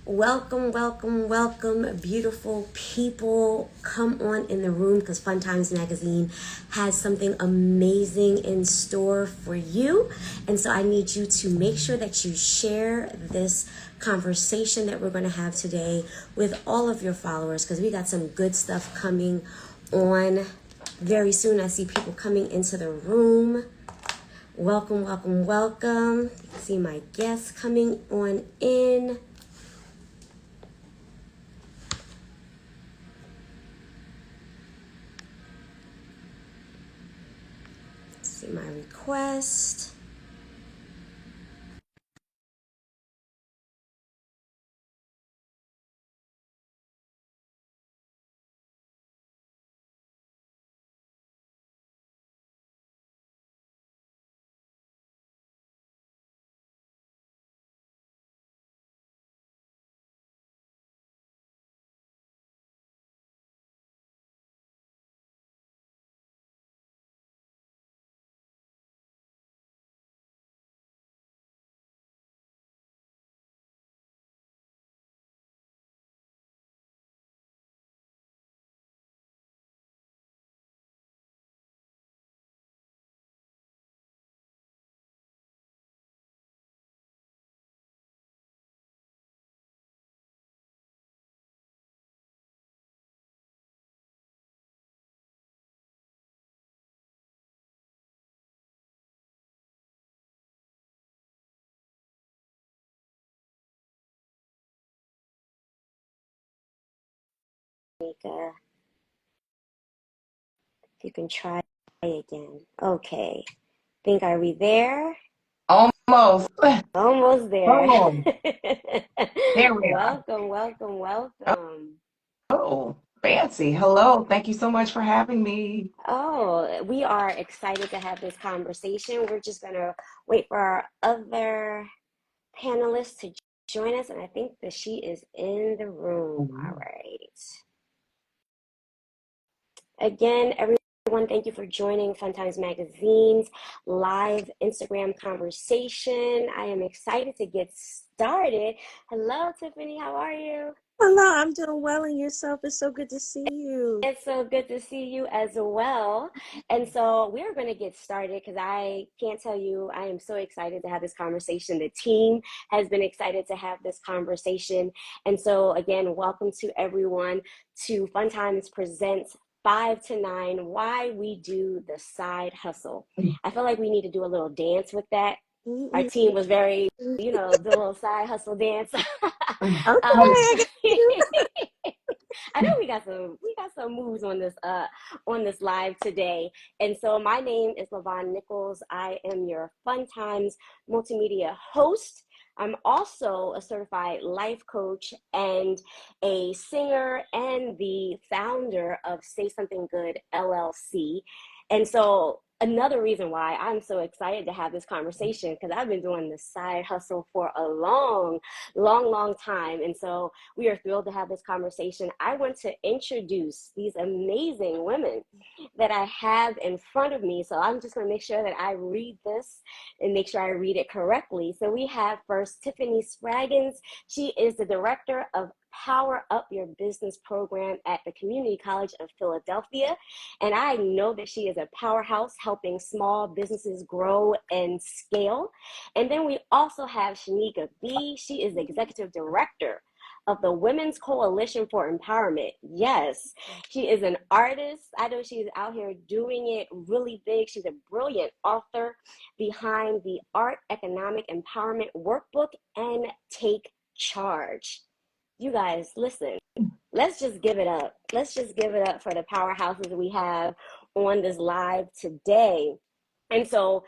Welcome, welcome, welcome, beautiful people. Come on in the room because Fun Times Magazine has something amazing in store for you. And so I need you to make sure that you share this conversation that we're going to have today with all of your followers because we got some good stuff coming on very soon. I see people coming into the room. Welcome, welcome, welcome. I see my guests coming on in. See my request. Mika, if you can try again. Okay. Think, are we there? Almost. Almost there. Oh, there we are. Welcome, welcome, welcome. Oh, fancy. Hello. Thank you so much for having me. Oh, we are excited to have this conversation. We're just going to wait for our other panelists to join us, and I think that she is in the room. All Mhm. right. Again, everyone, thank you for joining Fun Times Magazine's live Instagram conversation. I am excited to get started. Hello, Tiffany. How are you? Hello, I'm doing well, and yourself? It's so good to see you. It's so good to see you as well. And so we're going to get started because I can't tell you, I am so excited to have this conversation. The team has been excited to have this conversation. And so, again, welcome to everyone to Fun Times Presents 5 to 9 Why We Do the Side Hustle. I feel like we need to do a little dance with that. Our Mm-mm. team was very, the little side hustle dance. Okay, um, I got you. I know we got some moves on this live today. And so my name is Lavon Nichols. I am your Fun Times multimedia host. I'm also a certified life coach and a singer and the founder of Say Something Good LLC. And so another reason why I'm so excited to have this conversation because I've been doing this side hustle for a long, long, long time. And so we are thrilled to have this conversation. I want to introduce these amazing women that I have in front of me. So I'm just going to make sure that I read this and make sure I read it correctly. So we have first Tiffany Spraggins. She is the director of Power Up Your Business program at the Community College of Philadelphia. And I know that she is a powerhouse helping small businesses grow and scale. And then we also have Shanika B. She is the executive director of the Women's Coalition for Empowerment. Yes, she is an artist. I know she's out here doing it really big. She's a brilliant author behind the Art Economic Empowerment Workbook and Take Charge. You guys, listen, let's just give it up. Let's just give it up for the powerhouses we have on this live today. And so,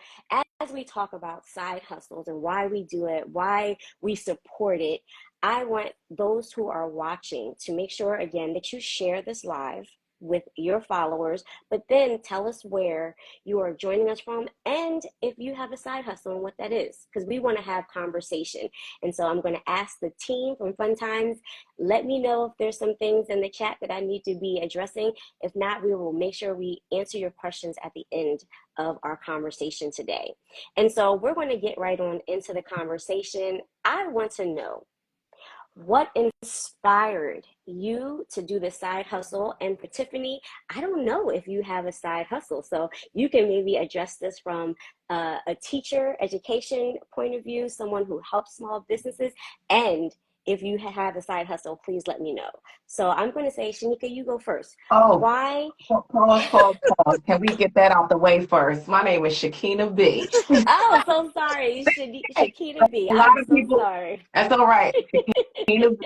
as we talk about side hustles and why we do it, why we support it, I want those who are watching to make sure, again, that you share this live with your followers, but then tell us where you are joining us from and if you have a side hustle and what that is, because we want to have conversation. And so I'm going to ask the team from Fun Times, let me know if there's some things in the chat that I need to be addressing. If not, we will make sure we answer your questions at the end of our conversation today. And so we're going to get right on into the conversation. I want to know, what inspired you to do the side hustle? And for Tiffany, I don't know if you have a side hustle, so you can maybe address this from a teacher education point of view, someone who helps small businesses, and if you have a side hustle, please let me know. So I'm going to say, Shanika, you go first. Oh, Why? pause, pause, pause. Can we get that out the way first? My name is Shakina B. Oh, so sorry, Shakita B. A lot I'm of so people, sorry. that's all right. Shakina.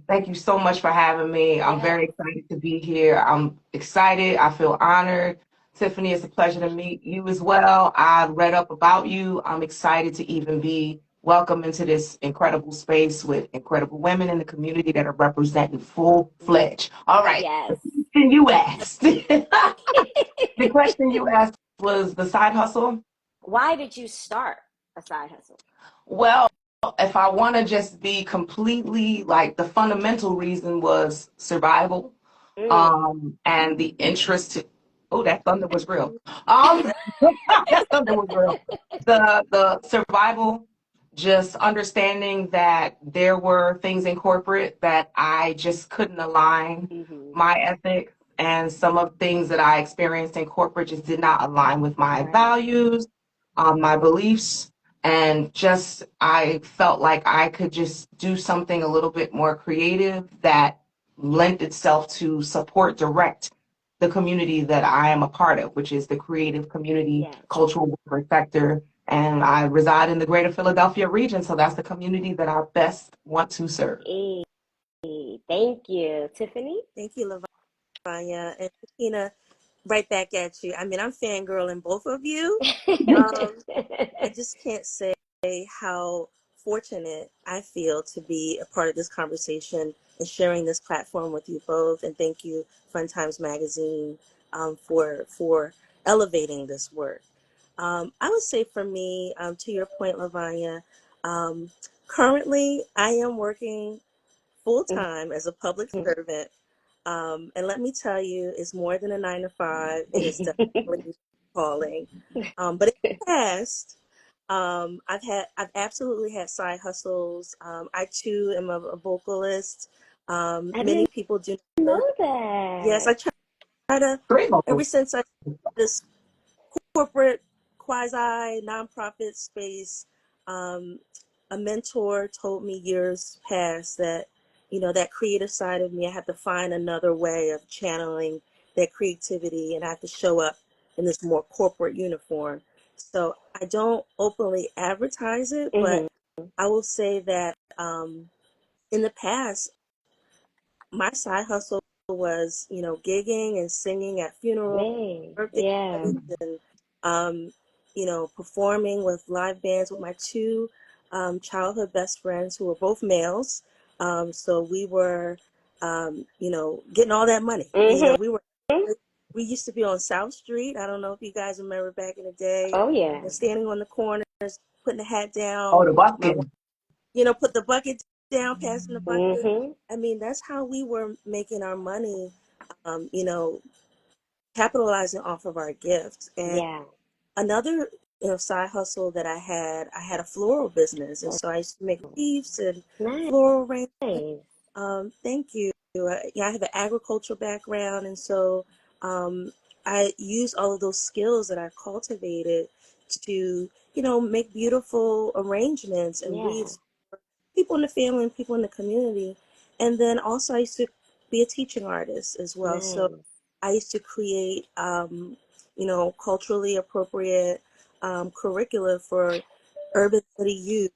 Thank you so much for having me. I'm Yes. very excited to be here. I'm excited. I feel honored. Tiffany, it's a pleasure to meet you as well. I read up about you. I'm excited to even be welcome into this incredible space with incredible women in the community that are representing full fledged. All right. Yes. And you asked. The question you asked was the side hustle. Why did you start a side hustle? Well, if I want to just be completely like the fundamental reason was survival, Mm. and the interest to, oh, that thunder was real. That thunder was real. The survival, just understanding that there were things in corporate that I just couldn't align Mm-hmm. my ethics, and some of things that I experienced in corporate just did not align with my Right. values, my beliefs, and just I felt like I could just do something a little bit more creative that lent itself to support direct the community that I am a part of, which is the creative community Yes. cultural worker sector. And I reside in the greater Philadelphia region, so that's the community that I best want to serve. Hey, thank you. Tiffany? Thank you, Lavanya. And Tina, right back at you. I mean, I'm fangirling both of you. Um, I just can't say how fortunate I feel to be a part of this conversation and sharing this platform with you both. And thank you, Fun Times Magazine, for elevating this work. I would say for me, to your point, Lavanya, um, currently I am working full time as a public servant. And let me tell you, it's more than a 9 to 5. It is definitely calling. But in the past, I've absolutely had side hustles. I too am a vocalist. I Many didn't people do not know. know Yes, that. I try to, Great ever vocals. since I this corporate quasi nonprofit space, um, a mentor told me years past that, that creative side of me, I have to find another way of channeling that creativity, and I have to show up in this more corporate uniform. So I don't openly advertise it, but Mm-hmm. I will say that in the past, my side hustle was, gigging and singing at funerals, Yay. birthday Yeah. parties, and performing with live bands with my two childhood best friends who were both males. So we were, getting all that money. Mm-hmm. We used to be on South Street. I don't know if you guys remember back in the day, Oh, yeah. standing on the corners, putting the hat Oh, down. the My, busking. put the bucket down, passing the bucket. Mm-hmm. I mean, that's how we were making our money. Um, you know, capitalizing off of our gifts. And Yeah. another, side hustle that I had a floral business, and so I used to make wreaths and Nice. floral arrangements. Thank you. I have an agricultural background, and so um, I use all of those skills that I cultivated to, make beautiful arrangements and Yeah. wreaths for people in the family and people in the community. And then also I used to be a teaching artist as well. So Nice. I used to create, culturally appropriate curricula for urban city youth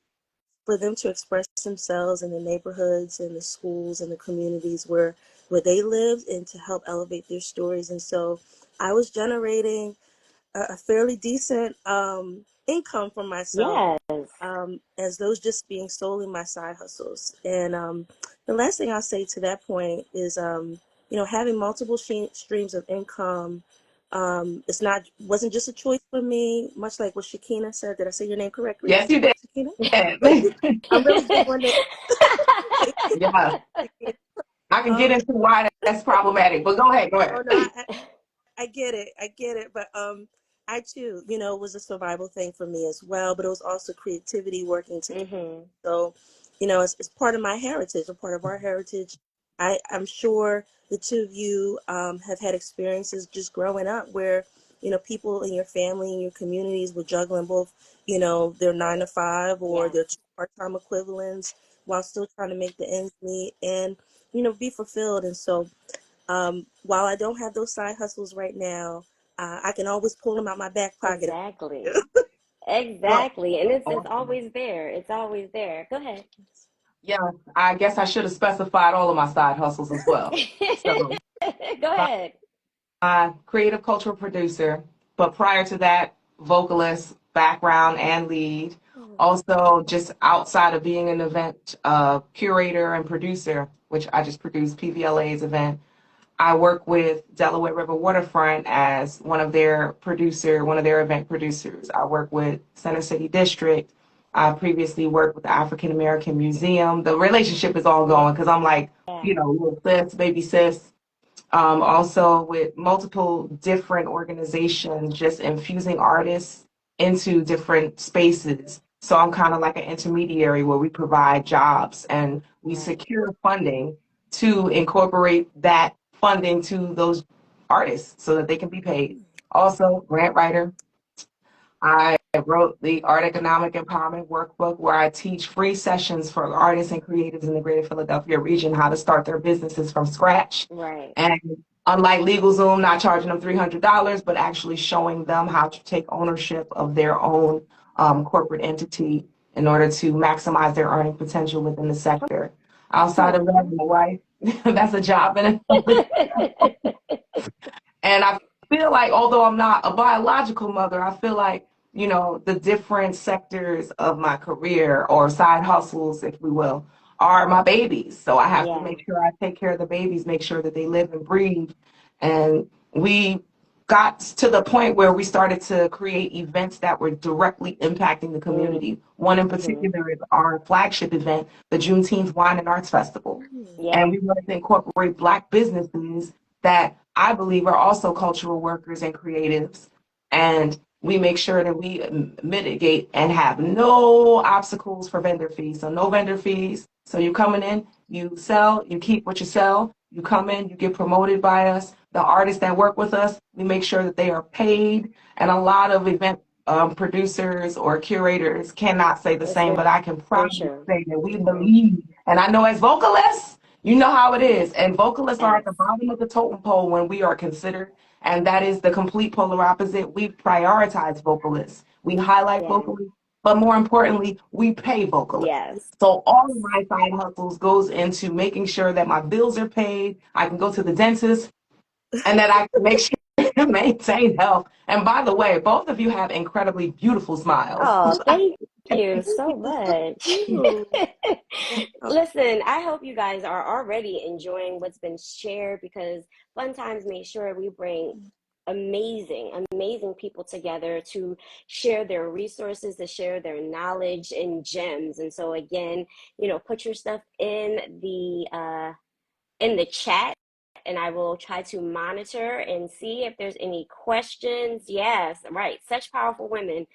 for them to express themselves in the neighborhoods and the schools and the communities where they lived and to help elevate their stories. And so I was generating a fairly decent income for myself, Yes. as those just being solely my side hustles. And the last thing I'll say to that point is, having multiple streams of income. Wasn't just a choice for me, much like what Shakina said. Did I say your name correctly, Yes, you did. Shakina? I'm really big on that. Thank you, Yeah, Shakina. I can get Um, into why that's problematic, but go ahead, go oh ahead. no, I get it, but I too, it was a survival thing for me as well, but it was also creativity working together. Mm-hmm. So, it's part of my heritage, a part of our heritage. I'm sure the two of you have had experiences just growing up where, people in your family and your communities were juggling both, their 9 to 5 or Yes. their part-time equivalents while still trying to make the ends meet and, be fulfilled. And so, while I don't have those side hustles right now, I can always pull them out my back pocket. Exactly. Well, Exactly. And it's awesome. always there. It's always there. Go ahead. Yeah, I guess I should have specified all of my side hustles as well. So, Go ahead. creative cultural producer, but prior to that, vocalist, background, and lead. Also, just outside of being an event curator and producer, which I just produced PVLA's event, I work with Delaware River Waterfront as one of their event producers. I work with Center City District. I previously worked with the African American Museum. The relationship is all going because I'm like, Yeah. little sis, baby sis. Also with multiple different organizations, just infusing artists into different spaces. So I'm kind of like an intermediary where we provide jobs and we Right. secure funding to incorporate that funding to those artists so that they can be paid. Also, grant writer. I wrote the Art Economic Empowerment Workbook where I teach free sessions for artists and creatives in the greater Philadelphia region how to start their businesses from scratch. Right. And unlike LegalZoom, not charging them $300, but actually showing them how to take ownership of their own corporate entity in order to maximize their earning potential within the sector. Outside of that, my wife, that's a job in it. And I feel like, although I'm not a biological mother, I feel like, the different sectors of my career or side hustles, if we will, are my babies. So I have to Yeah. make sure I take care of the babies, make sure that they live and breathe. And we got to the point where we started to create events that were directly impacting the community. One in Mm-hmm. particular is our flagship event, the Juneteenth Wine and Arts Festival. Yeah. And we wanted to incorporate Black businesses that I believe are also cultural workers and creatives. And we make sure that we mitigate and have no obstacles for vendor fees. So no vendor fees. So you coming in, you sell, you keep what you sell. You come in, you get promoted by us. The artists that work with us, we make sure that they are paid. And a lot of event producers or curators cannot say the It's same, but I can very proudly true. say that we Mm-hmm. believe. And I know as vocalists, you know how it is. And vocalists are Yes. at the bottom of the totem pole when we are considered. And that is the complete polar opposite. We prioritize vocalists. We highlight Yeah. vocalists, but more importantly, we pay vocalists. Yes. So all of my side hustles goes into making sure that my bills are paid. I can go to the dentist and that I can make sure to maintain health. And by the way, both of you have incredibly beautiful smiles. Oh, thank you so much. Ooh. Listen, I hope you guys are already enjoying what's been shared because Fun Times made sure we bring amazing people together to share their resources, to share their knowledge and gems. And so again, put your stuff in the chat and I will try to monitor and see if there's any questions. Yes, right. Such powerful women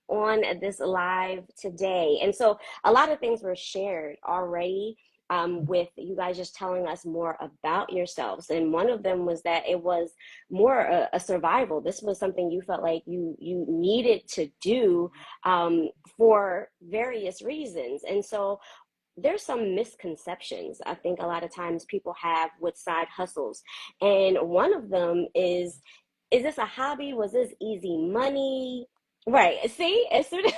on this live today. And so a lot of things were shared already with you guys just telling us more about yourselves. And one of them was that it was more a survival. This was something you felt like you needed to do for various reasons. And so there's some misconceptions I think a lot of times people have with side hustles. And one of them is this a hobby? Was this easy money? Right. See, as soon as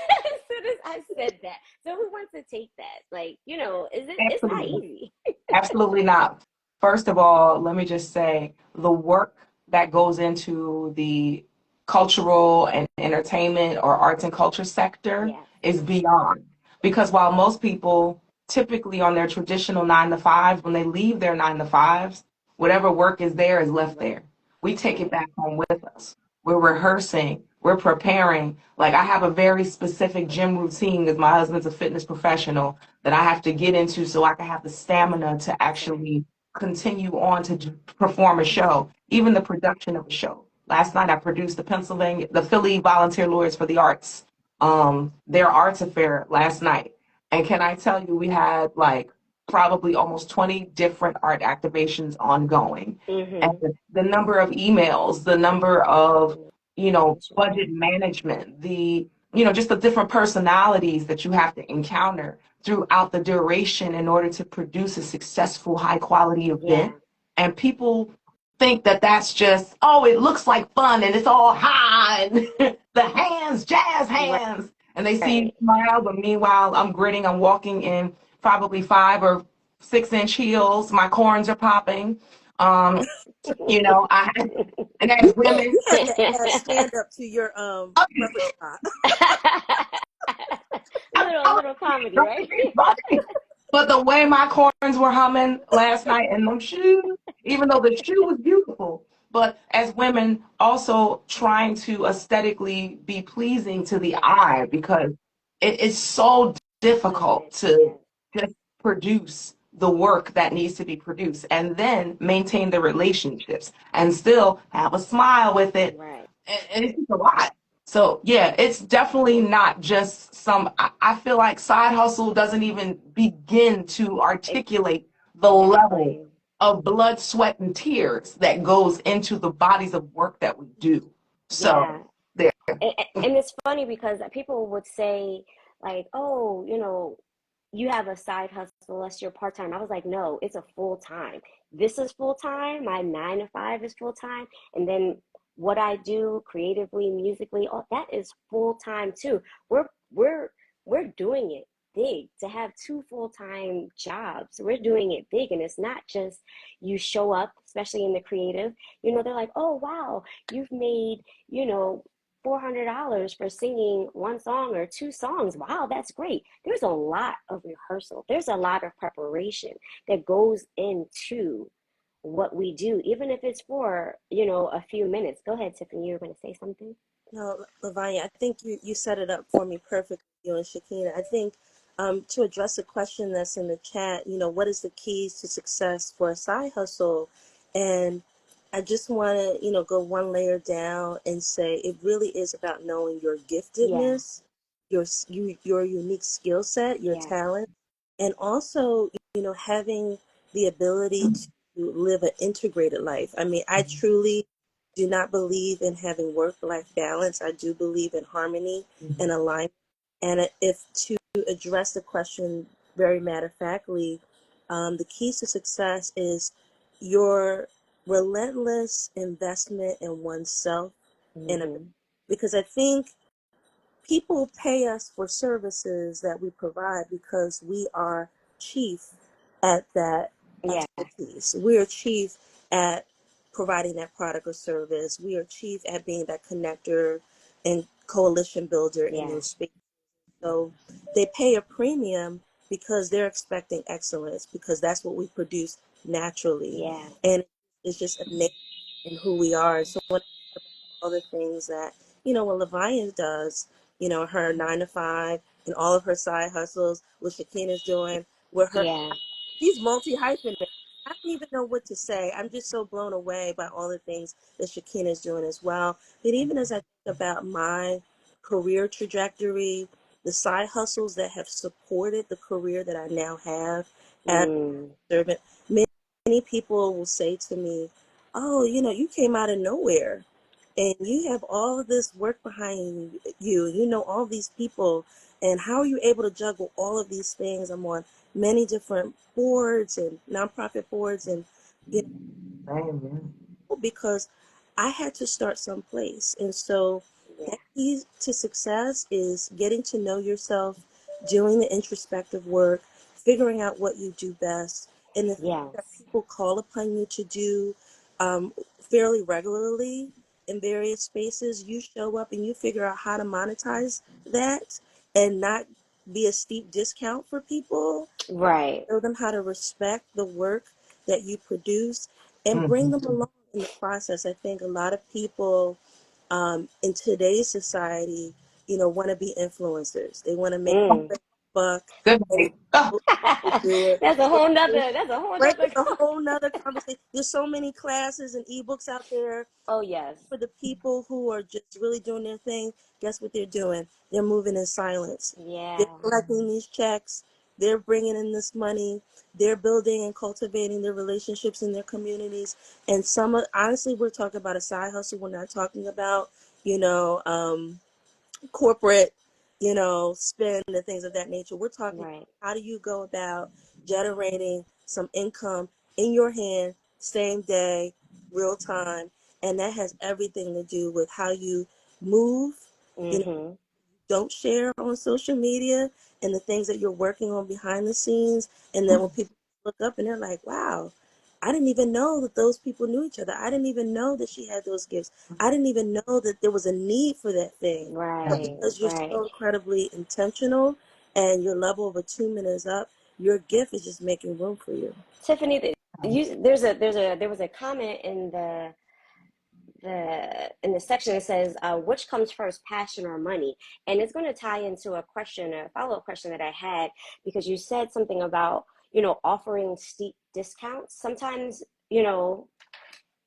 I said that. So who wants to take that? Like, it's not Absolutely. easy. Absolutely not. First of all, let me just say the work that goes into the cultural and entertainment or arts and culture sector Yeah. is beyond. Because while most people typically on their traditional 9 to 5s, when they leave their 9 to 5s, whatever work is there is left there. We take it back home with us. We're rehearsing, we're preparing. Like I have a very specific gym routine because my husband's a fitness professional that I have to get into so I can have the stamina to That's right. actually continue on to perform a show, even the production of a show. Last night I produced the Philly Volunteer Lawyers for the Arts, their arts affair last night. And can I tell you, we had like probably almost 20 different art activations ongoing. And Mm-hmm. the number of emails, the number of, That's right. budget management, just the different personalities that you have to encounter throughout the duration in order to produce a successful, high quality Yeah. event. And people think that that's just, oh, it looks like fun and it's all high and the hands, jazz Right. hands. And they see you smile, but meanwhile, I'm gritting, I'm walking in probably 5 or 6 inch heels. My corns are popping. Um, I and as women, You had to add stand up to your repertoire. Little comedy, right? right. But the way my corns were humming last night and them shoes, even though the shoe was beautiful, but as women also trying to aesthetically be pleasing to the Yes. eye because it is so Love difficult it. to Yes. just produce the work that needs to be produced and then maintain the relationships and still have a smile with it. Right. And it's just a lot. So yeah, it's definitely not just I feel like side hustle doesn't even begin to articulate the level Exactly. of blood, sweat, and tears that goes into the bodies of work that we do. So Yeah. there. And it's funny because people would say like, oh, you have a side hustle, that's your part time. I was like, no, it's a full time. This is full time. My 9 to 5 is full time. And then what I do creatively, musically, oh, that is full time too. We're we're we're doing it big to have two full time jobs. We're doing it big, and it's not just you show up, especially in the creative. They're like, oh wow, you've made you know $400 for singing one song or two songs. Wow, that's great. There's a lot of rehearsal. There's a lot of preparation that goes into what we do, even if it's for, a few minutes. Go ahead, Tiffany. You were going to say something? No, Lavanya, I think you set it up for me perfectly, you and Shakina. I think to address the question that's in the chat, what is the keys to success for a side hustle? And I just want to, go one layer down and say it really is about knowing your Yeah, giftedness, your unique skill set, your yeah, talent, and also, having the ability to live an integrated life. I mean, I truly do not believe in having work-life balance. I do believe in harmony and alignment. And if to address the question very matter-of-factly, the keys to success is your relentless investment in oneself and a, mm-hmm. because I think people pay us for services that we provide because we are chief at that Yeah, expertise. We are chief at providing that product or service. We are chief at being that connector and coalition builder in yeah, those spaces. So they pay a premium because they're expecting excellence because that's what we produce naturally. yeah, And it's just innate in who we are. So when other things that, what Levian does, her 9 to 5 and all of her side hustles, what Shakina's doing with her, yeah, she's multi hyphenate. I don't even know what to say. I'm just so blown away by all the things that Shakina's doing as well. But even as I think about my career trajectory, the side hustles that have supported the career that I now have as mm, a servant, many people will say to me, oh, you came out of nowhere and you have all of this work behind you, all these people, and how are you able to juggle all of these things? I'm on many different boards and nonprofit boards, and you Amen. because I had to start someplace. And so yeah, that key to success is getting to know yourself, doing the introspective work, figuring out what you do best, and the things that yes, people call upon you to do fairly regularly in various spaces. You show up and you figure out how to monetize that and not be a steep discount for people, right, show them how to respect the work that you produce and bring them Mhm. along in the process. I think a lot of people in today's society, want to be influencers. They want to make a mm, quick buck Good and night. Oh, do it. That's a whole nother. That's a whole Right, nother. it's a whole nother conversation. There's so many classes and ebooks out there Oh yes. for the people who are just really doing their thing. Guess what they're doing? They're moving in silence. They're Yeah. collecting these checks. They're bringing in this money. They're building and cultivating their relationships in their communities. And honestly, we're talking about a side hustle. We're not talking about, you know, corporate, spend and things of that nature. We're talking, Right. how do you go about generating some income in your hand, same day, real time? And that has everything to do with how you move, Mhm. don't share on social media, and the things that you're working on behind the scenes. And then when people look up and they're like, wow, I didn't even know that those people knew each other. I didn't even know that she had those gifts. I didn't even know that there was a need for that thing. But Right. because you're Right. so incredibly intentional and your level of attunement is up, your gift is just making room for you. Tiffany, there was a comment in the section that says, which comes first, passion or money? And it's going to tie into a follow-up question that I had, because you said something about, offering steep discounts. Sometimes,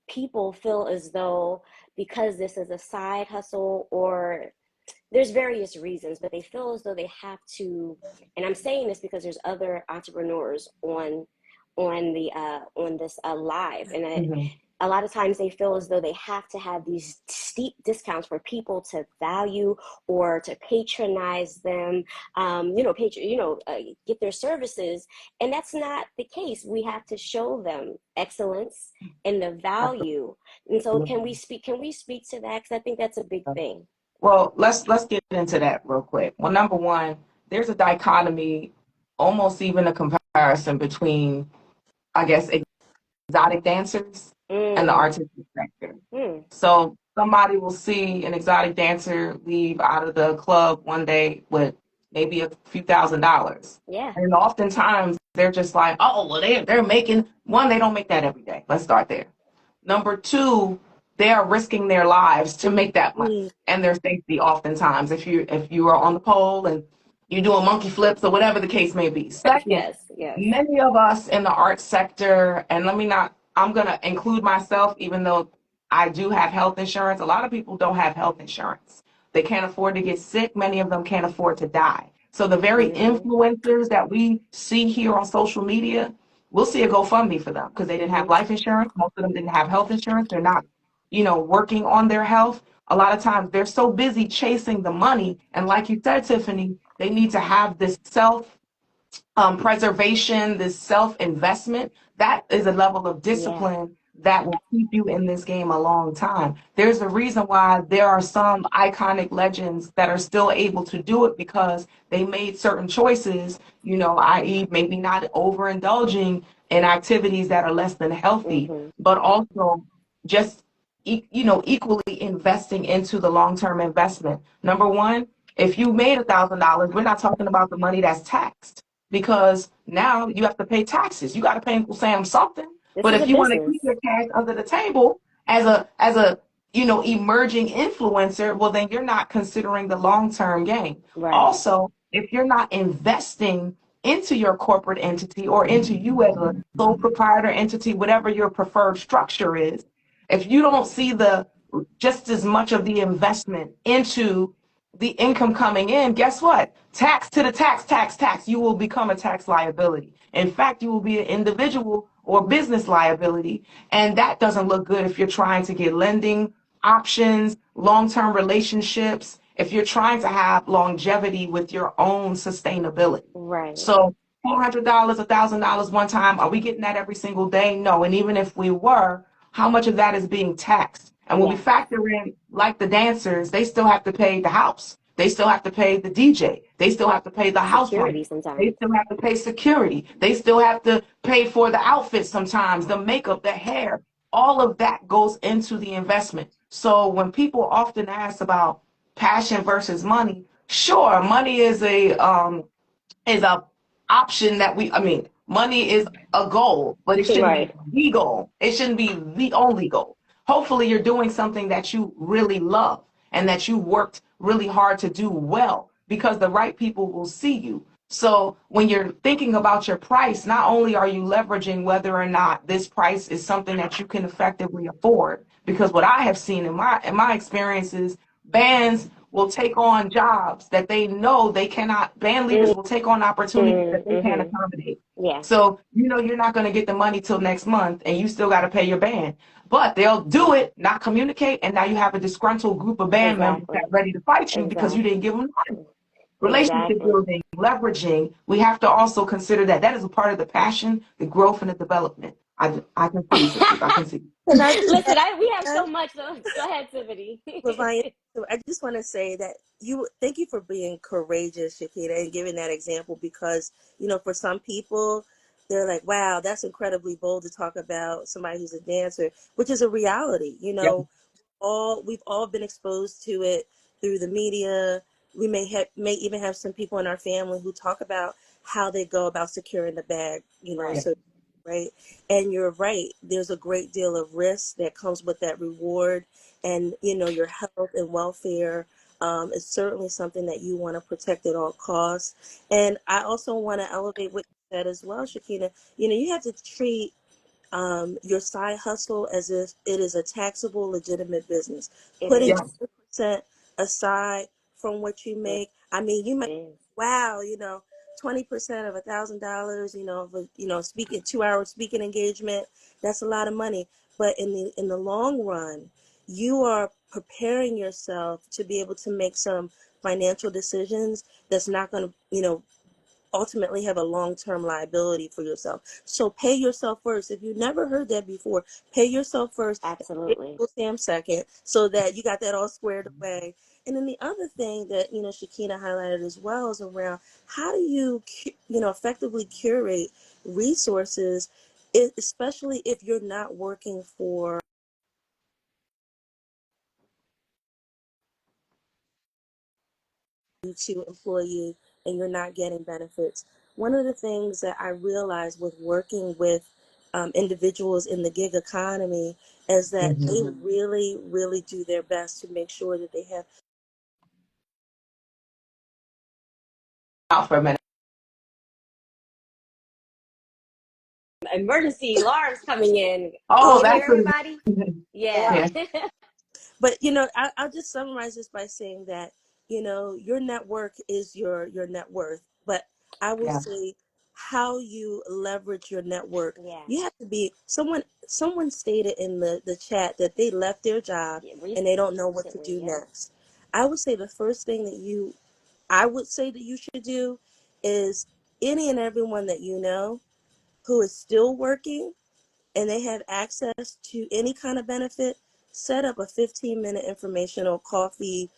people feel as though, because this is a side hustle, or there's various reasons, but they feel as though they have to, and I'm saying this because there's other entrepreneurs on this live, and Mhm. a lot of times they feel as though they have to have these steep discounts for people to value or to patronize them, get their services. And that's not the case. We have to show them excellence and the value. And so can we speak to that? Because I think that's a big thing. Well, let's get into that real quick. Well, number one, there's a dichotomy, almost even a comparison between, I guess, exotic dancers and the Mm, artistic sector. mm, So somebody will see an exotic dancer leave out of the club one day with maybe a few $1,000s. yeah. And oftentimes they're just like, oh, well, they're making one, they don't make that every day. Let's start there. Number two, they are risking their lives to make that money Mm, and their safety oftentimes if you are on the pole and you're doing monkey flips or whatever the case may be. Second, Yes, yes. many of us in the art sector, and I'm going to include myself, even though I do have health insurance. A lot of people don't have health insurance. They can't afford to get sick. Many of them can't afford to die. So the very Mm-hmm, influencers that we see here on social media, we'll see a GoFundMe for them because they didn't have mm-hmm. life insurance. Most of them didn't have health insurance. They're not, working on their health. A lot of times they're so busy chasing the money. And like you said, Tiffany, they need to have this preservation, this self investment. That is a level of Yeah. discipline that will keep you in this game a long time. There's a reason why there are some iconic legends that are still able to do it because they made certain choices, i.e., maybe not overindulging in activities that are less than healthy, Mm-hmm. but also just equally investing into the long-term investment. Number one, if you made $1,000, we're not talking about the money that's taxed because now you have to pay taxes. You got to pay Uncle Sam something. This But is a if you want to business. keep your cash under the table as a emerging influencer, well then you're not considering the long-term gain. Right. Also, if you're not investing into your corporate entity or into you as a sole proprietor entity, whatever your preferred structure is, if you don't see the just as much of the investment into the income coming in, guess what? Tax to the tax, tax, tax. You will become a tax liability. In fact, you will be an individual or business liability. And that doesn't look good if you're trying to get lending options, long-term relationships, if you're trying to have longevity with your own sustainability. Right. So $400, $1,000 one time, are we getting that every single day? No. And even if we were, how much of that is being taxed? And when we Yes. factor in, like the dancers, they still have to pay the house. They still have to pay the DJ. They still have to pay the house rent. Security They sometimes. still have to pay security. They still have to pay for the outfits sometimes, the makeup, the hair. All of that goes into the investment. So when people often ask about passion versus money, sure, money is a option that money is a goal, but it shouldn't be Right. the goal. It shouldn't be the only goal. Hopefully you're doing something that you really love and that you worked really hard to do well because the right people will see you. So when you're thinking about your price, not only are you leveraging whether or not this price is something that you can effectively afford, because what I have seen in my experiences, bands will take on jobs that they know they cannot, band leaders will take on opportunities that they can't Mm-hmm. accommodate. Yeah, So you know you're not going to get the money till next month and you still got to pay your band. But they'll do it, not communicate, and now you have a disgruntled group of band members that exactly. are ready to fight you because you Exactly. didn't give them money. Relationship Exactly. building, leveraging, we have to also consider that. That is a part of the passion, the growth, and the development. I can see, sisters. I can see. Can I just Listen, we have add, so much. So go ahead, Tiffany. Lavanya, so I just want to say that thank you for being courageous, Shakita, and giving that example because, for some people, they're like, wow, that's incredibly bold to talk about somebody who's a dancer, which is a reality. Yeah, We've all been exposed to it through the media. We may even have some people in our family who talk about how they go about securing the bag, Right. so right. And you're right. There's a great deal of risk that comes with that reward, and your health and welfare is certainly something that you want to protect at all costs. And I also want to elevate what you said as well, Shakina. You have to treat your side hustle as if it is a taxable, legitimate business. It Putting yeah. is. 20% aside from what you It make. I mean, you might, is. wow, 20% of $1,000, speaking 2 hour speaking engagement, that's a lot of money. But in the long run, you are preparing yourself to be able to make some financial decisions that's not going to, ultimately have a long-term liability for yourself. So pay yourself first. If you never heard that before, pay yourself first, pay Absolutely. Sam second, so that you got that all squared away. And then the other thing that Shakina highlighted as well is around how do you effectively curate resources, especially if you're not working for to employ you and you're not getting benefits. One of the things that I realized with working with individuals in the gig economy is that they Mhm. really, really do their best to make sure that they have Out for a minute. Emergency alarms coming in. Can Oh, you hear that's what everybody? it Yeah. yeah. Yeah, But I'll just summarize this by saying that your network is your net worth. But I will yeah. say how you leverage your network. Yeah. You have to be someone. Someone stated in the chat that they left their job Yeah. and they don't know what to Recently. do Yep. next. I would say the first thing I would say that you should do is any and everyone that you know who is still working and they have access to any kind of benefit, set up a 15-minute informational coffee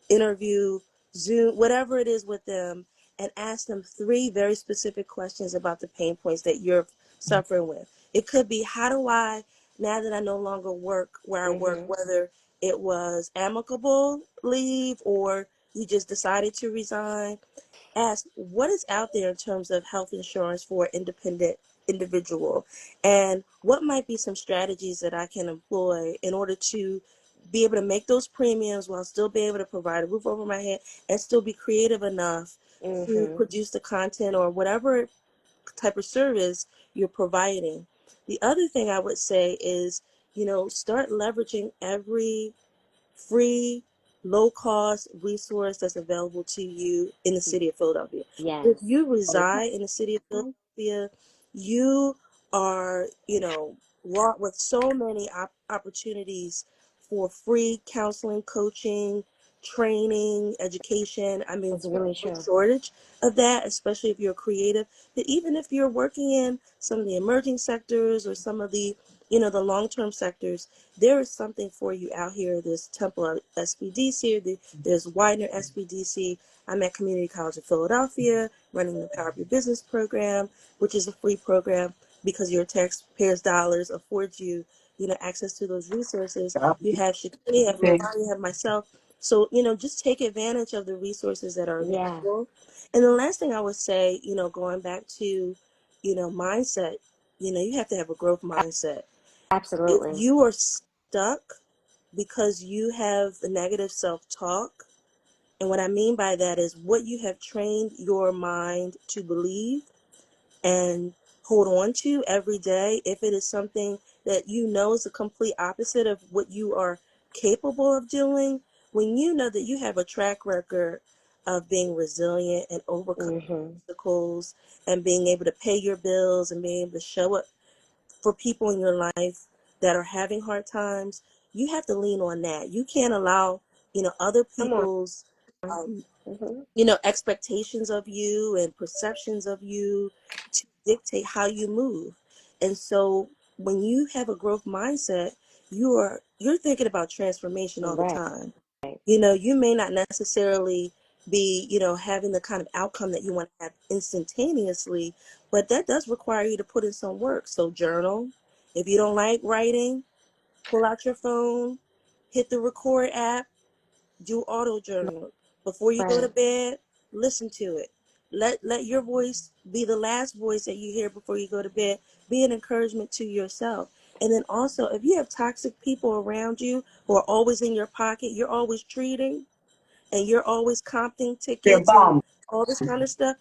interview, Zoom, whatever it is with them, and ask them three very specific questions about the pain points that you're suffering with. It could be, how do I, now that I no longer work where I work, Mhm. whether it was amicable leave or you just decided to resign, ask what is out there in terms of health insurance for an independent individual and what might be some strategies that I can employ in order to be able to make those premiums while still be able to provide a roof over my head and still be creative enough to Mhm. produce the content or whatever type of service you're providing. The other thing I would say is, start leveraging every free, low cost resource that's available to you in the city of Philadelphia. If Yes. you Okay. reside in the city of Philadelphia, you are, wrought with so many opportunities for free counseling, coaching, training, education. I mean, It's there's really no true. shortage of that, especially if you're creative. But even if you're working in some of the emerging sectors or some of the, the long-term sectors, there is something for you out here. There's Temple SBDC, there's Widener SBDC. I'm at Community College of Philadelphia running the Power Up Your Business program, which is a free program because your taxpayers' dollars affords you, access to those resources. Yeah. You have Shakini, you have Okay. Lavanya, you have myself. So, just take advantage of the resources that are Yeah. available. And the last thing I would say, going back to, mindset, you have to have a growth mindset. If Absolutely. you are stuck because you have the negative self-talk, And what I mean by that is what you have trained your mind to believe and hold on to every day. If it is something that you know is the complete opposite of what you are capable of doing, when you know that you have a track record of being resilient and overcoming Mm-hmm. obstacles and being able to pay your bills and being able to show up for people in your life that are having hard times, you have to lean on that. You can't allow, other Come on. people's um, Mm-hmm. expectations of you and perceptions of you to dictate how you move. And so when you have a growth mindset, you're thinking about transformation all the Right. time. You may not necessarily be, having the kind of outcome that you want to have instantaneously, but that does require you to put in some work. So journal. If you don't like writing, pull out your phone, hit the record app, do auto journal. Before you go to Right. bed, listen to it. Let your voice be the last voice that you hear before you go to bed. Be an encouragement to yourself. And then also, if you have toxic people around you who are always in your pocket, you're always treating, and you're always comping They're tickets and bums. all this kind of stuff,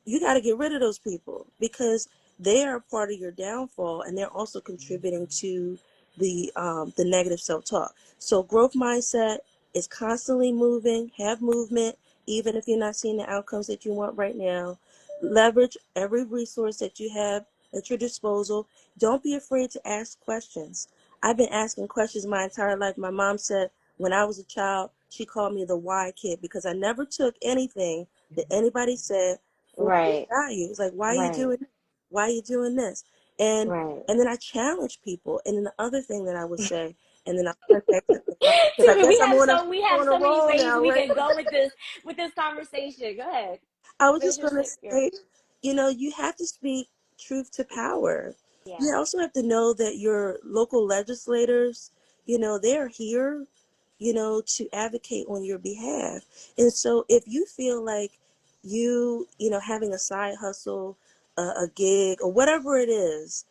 you got to get rid of those people because they are a part of your downfall and they're also contributing to the negative self-talk. So growth mindset is constantly moving, have movement, even if you're not seeing the outcomes that you want right now. Leverage every resource that you have at your disposal. Don't be afraid to ask questions. I've been asking questions my entire life. My mom said, when I was a child, she called me the why kid because I never took anything that anybody said for Right. value. It's like, why are you Right. doing this? Why are you doing this? And Right. and then I challenge people. And then the other thing that I would say, and then I'll turn back to because I See, guess we have on a so many roll ways now, we right? can go with this conversation. Go ahead. I was Finish just your going to statement. say, you have to speak truth to power. Yeah. You also have to know that your local legislators, they're here, to advocate on your behalf. And so if you feel like having a side hustle, a gig, or whatever it is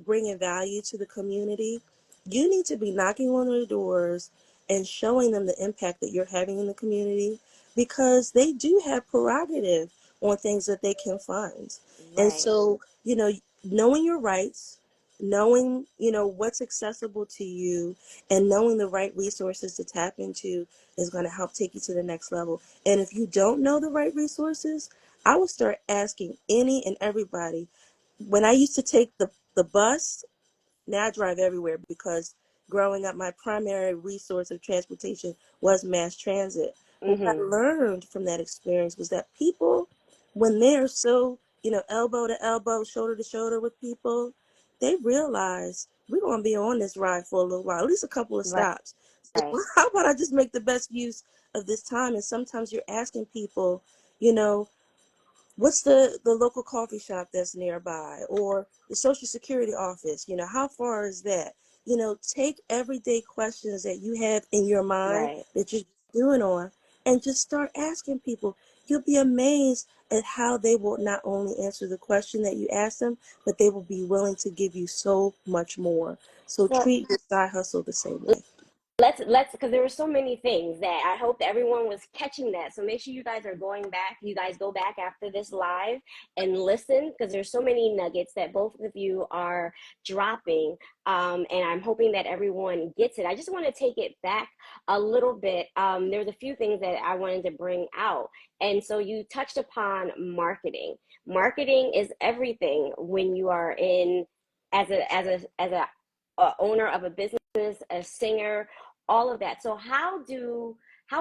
bringing value to the community, you need to be knocking on their doors and showing them the impact that you're having in the community because they do have prerogative on things that they can fund. And Right. so, knowing your rights, knowing, what's accessible to you, and knowing the right resources to tap into is going to help take you to the next level. And if you don't know the right resources, I would start asking any and everybody. When I used to take the bus, now I drive everywhere because growing up, my primary resource of transportation was mass transit. But what I Mm-hmm. learned from that experience was that people, when they're so, elbow to elbow, shoulder to shoulder with people, they realize we're going to be on this ride for a little while, at least a couple of Right. stops. So Right. how about I just make the best use of this time? And sometimes you're asking people, you know, what's the local coffee shop that's nearby or the social security office, how far is that? Take everyday questions that you have in your mind Right. that you're doing on and just start asking people. You'll be amazed at how they will not only answer the question that you ask them, but they will be willing to give you so much more. So Well, treat your side hustle the same way. let's because there were so many things that I hope that everyone was catching that. So make sure you guys are going back. You guys go back after this live and listen because there's so many nuggets that both of you are dropping. And I'm hoping that everyone gets it. I just want to take it back a little bit. There's a few things that I wanted to bring out. And so you touched upon marketing. Marketing is everything when you are in as a owner of a business, a singer, all of that. So how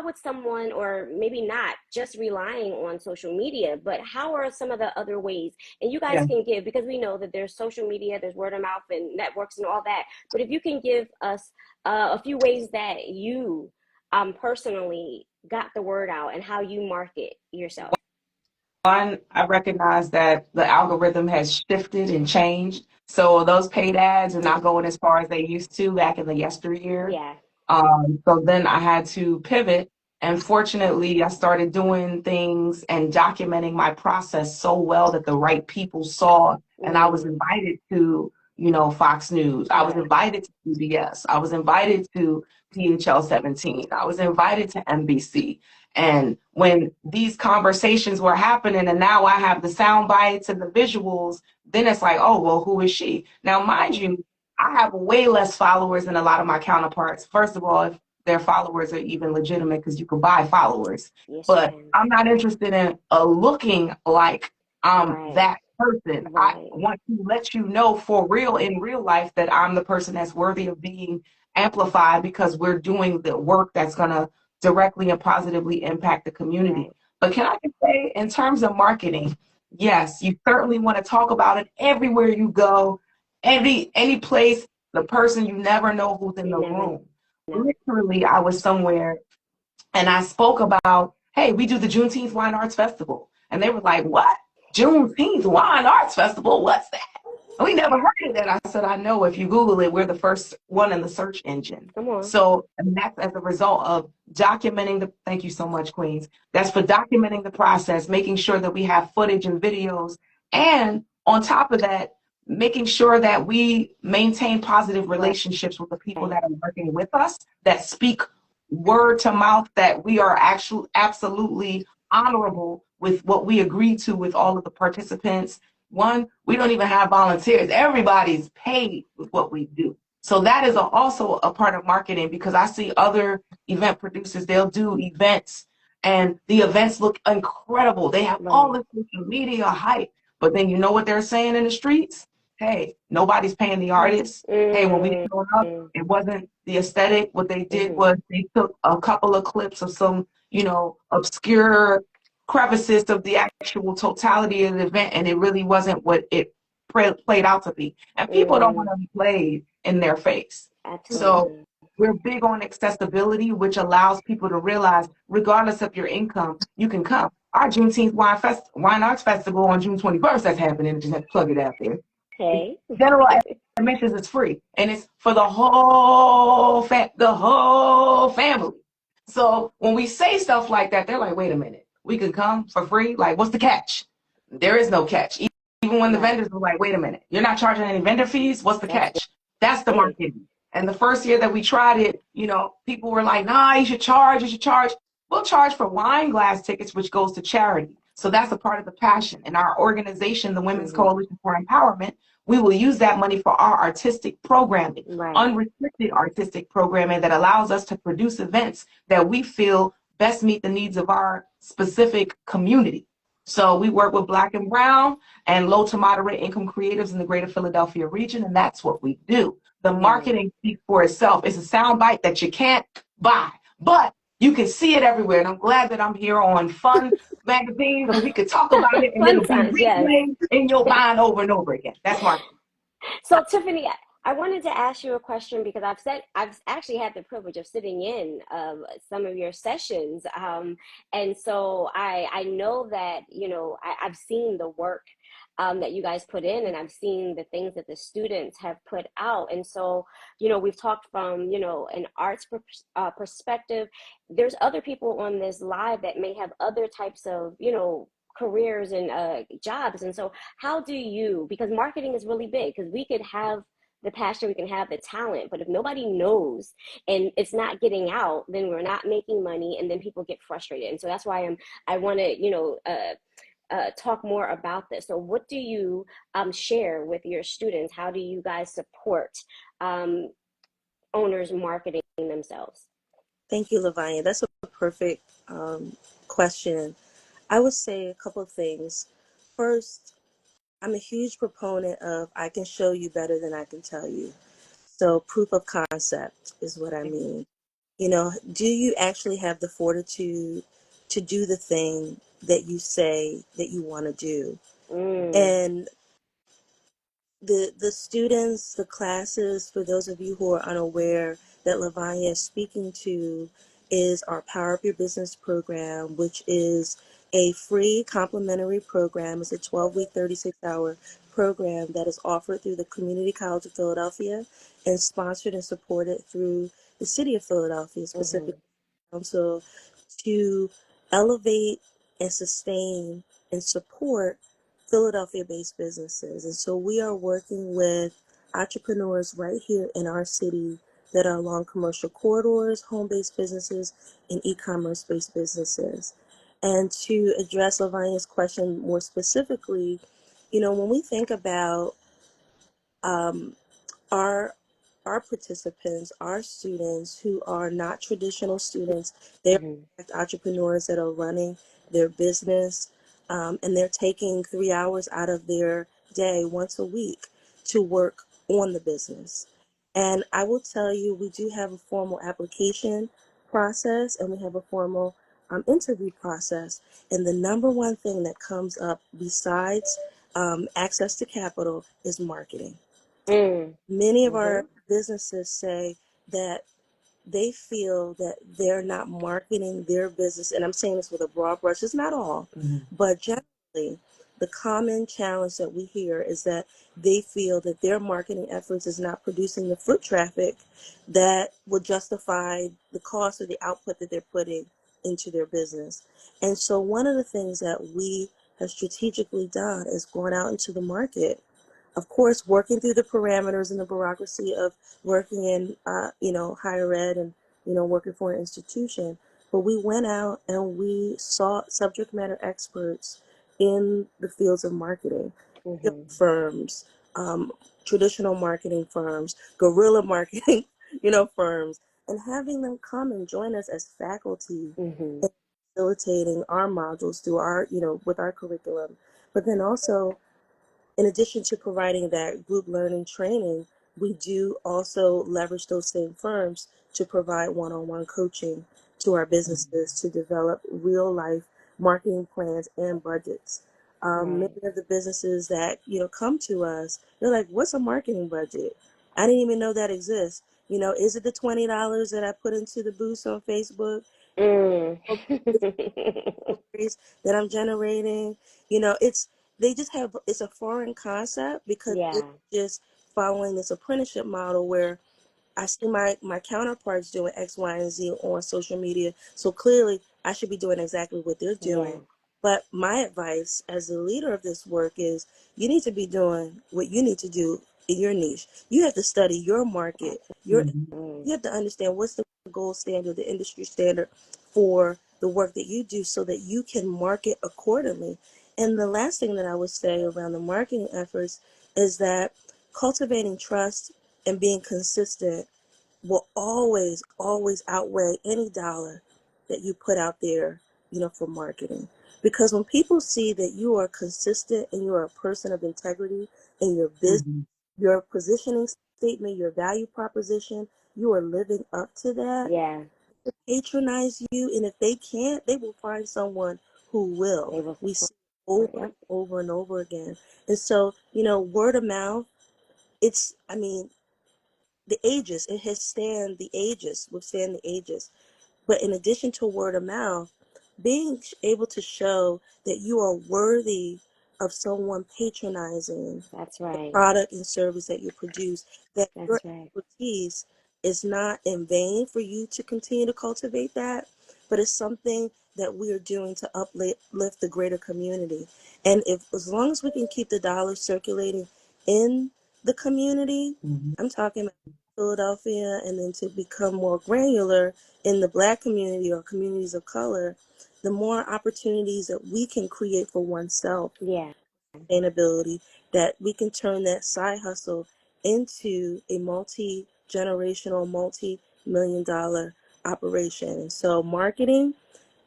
would someone, or maybe not just relying on social media, but how are some of the other ways? And you guys Yeah. can give, because we know that there's social media, there's word of mouth and networks and all that. But if you can give us a few ways that you personally got the word out and how you market yourself. One, I recognize that the algorithm has shifted and changed. So those paid ads are not going as far as they used to back in the yesteryear. Yeah. So then I had to pivot. And fortunately, I started doing things and documenting my process so well that the right people saw. And I was Mm, invited to, Fox News. I was right. invited to CBS. I was invited to PHL 17. I was invited to NBC. And when these conversations were happening and now I have the sound bites and the visuals, then it's like, oh, well, who is she? Now, mind you, I have way less followers than a lot of my counterparts. First of all, if their followers are even legitimate, because you can buy followers. Yes, you But can. I'm not interested in looking like Right. that person. I Right. want to let you know for real in real life that I'm the person that's worthy of being amplified because we're doing the work that's going to directly and positively impact the community. Right. But can I just say, in terms of marketing, yes, you certainly want to talk about it everywhere you go, any place, the person you never know who's in You the never room. know. Literally, I was somewhere and I spoke about, hey, we do the Juneteenth Wine Arts Festival. And they were like, what? Juneteenth Wine Arts Festival? What's that? We never heard of that. I said, I know. If you Google it, we're the first one in the search engine. Come on. So, and that's as a result of documenting thank you so much, Queens. That's for documenting the process, making sure that we have footage and videos. And on top of that, making sure that we maintain positive relationships with the people Right. that are working with us, that speak word to mouth, that we are actually absolutely honorable with what we agreed to with all of the participants. One, we don't even have volunteers. Everybody's paid with what we do. So that is also a part of marketing, because I see other event producers, they'll do events and the events look incredible. They have all Right. this social media hype, but then you know what they're saying in the streets? Hey, nobody's paying the artists. Hey, when we Mm, showed up, mm, it wasn't the aesthetic. What they did mhm. was they took a couple of clips of some, obscure crevices of the actual totality of the event, and it really wasn't what it played out to be. And people don't want Mm, to be played in their face. So absolutely. we're big on accessibility, which allows people to realize, regardless of your income, you can come. Our Juneteenth Wine Arts Festival on June 21st, that's happening. Just have to plug it out there. Hey. General admissions is free, and it's for the whole family. So when we say stuff like that, they're like, "Wait a minute, we can come for free? Like, what's the catch?" There is no catch. Even when the Right. vendors were like, "Wait a minute, you're not charging any vendor fees? What's the That's catch?" That's the big. marketing. And the first year that we tried it, people were like, "Nah, you should charge. You should charge." We'll charge for wine glass tickets, which goes to charity. So that's a part of the passion. And our organization, the Women's Hmm. Coalition for Empowerment, we will use that money for our artistic programming, Right. unrestricted artistic programming that allows us to produce events that we feel best meet the needs of our specific community. So we work with Black and Brown and low to moderate income creatives in the greater Philadelphia region, and that's what we do. The Right. marketing speaks for itself. It's a sound bite that you can't buy, but you can see it everywhere. And I'm glad that I'm here on Fun Magazine, because we could talk about it and Fun it'll be times, yes. replayed in your mind over and over again. That's marketing. So Tiffany, I wanted to ask you a question because I've actually had the privilege of sitting in some of your sessions, and so I know that I've seen the work that you guys put in, and I've seen the things that the students have put out, and so we've talked from an arts perspective. There's other people on this live that may have other types of careers and jobs, and so how do you, because marketing is really big, because we could have the passion, we can have the talent, but if nobody knows and it's not getting out, then we're not making money, and then people get frustrated. And so that's why I want to talk more about this. So what do you share with your students? How do you guys support um, owners marketing themselves? Thank you, Lavanya. That's a perfect question. I would say a couple of things. First, I'm a huge proponent of I can show you better than I can tell you. So proof of concept is what I mean. Do you actually have the fortitude to do the thing that you say that you want to do? Mm, And the students, the classes, for those of you who are unaware, that Lavanya is speaking to is our Power Up Your Business program, which is a free complimentary program. It's a 12-week, 36-hour program that is offered through the Community College of Philadelphia and sponsored and supported through the City of Philadelphia, specifically mm-hmm. Council, to elevate and sustain and support Philadelphia-based businesses. And so we are working with entrepreneurs right here in our city that are along commercial corridors, home-based businesses, and e-commerce-based businesses. And to address Lavania's question more specifically, when we think about um, our our participants, our students who are not traditional students, they're Hmm. entrepreneurs that are running their business, and they're taking 3 hours out of their day once a week to work on the business. And I will tell you, we do have a formal application process and we have a formal interview process. And the number one thing that comes up besides access to capital is marketing. Mm. Many of Hmm. our businesses say that they feel that they're not marketing their business, and I'm saying this with a broad brush, it's not all, but generally, the common challenge that we hear is that they feel that their marketing efforts is not producing the foot traffic that would justify the cost or the output that they're putting into their business. And so one of the things that we have strategically done is going out into the market, of course, working through the parameters and the bureaucracy of working in, higher ed and, working for an institution. But we went out and we sought subject matter experts in the fields of marketing, Hmm. firms, um, traditional marketing firms, guerrilla marketing, firms, and having them come and join us as faculty Hmm. in facilitating our modules through our, with our curriculum. But then also, in addition to providing that group learning training, we do also leverage those same firms to provide one-on-one coaching to our businesses to develop real life marketing plans and budgets. Many Right. of the businesses that come to us, they're like, "What's a marketing budget? I didn't even know that exists. Is it the $20 that I put into the boost on Facebook? Mm. Stories that I'm generating?" It's they just have it's a foreign concept because Yeah. it's just following this apprenticeship model where I see my counterparts doing X, Y, and Z on social media. So clearly, I should be doing exactly what they're Yeah. doing. But my advice as the leader of this work is you need to be doing what you need to do in your niche. You have to study your market. Mm. You have to understand what's the gold standard, the industry standard for the work that you do so that you can market accordingly. And the last thing that I would say around the marketing efforts is that cultivating trust and being consistent will always, always outweigh any dollar that you put out there, for marketing. Because when people see that you are consistent and you're a person of integrity in your business, your positioning statement, your value proposition, you are living up to that, Yeah. patronize you, and if they can't, they will find someone who will. They will We support. see over and Yep. over and over again. And so, word of mouth, I mean, the ages. It has stand the ages, withstand the ages. But in addition to word of mouth, being able to show that you are worthy of someone patronizing That's the right. product and service that you produce, that your That's right. expertise is not in vain for you to continue to cultivate that, but it's something that we are doing to uplift the greater community. And if as long as we can keep the dollars circulating in the community, I'm talking about Philadelphia, and then to become more granular in the Black community or communities of color, the more opportunities that we can create for oneself, Yeah. sustainability, that we can turn that side hustle into a multi-generational, multi-million dollar operation. And so marketing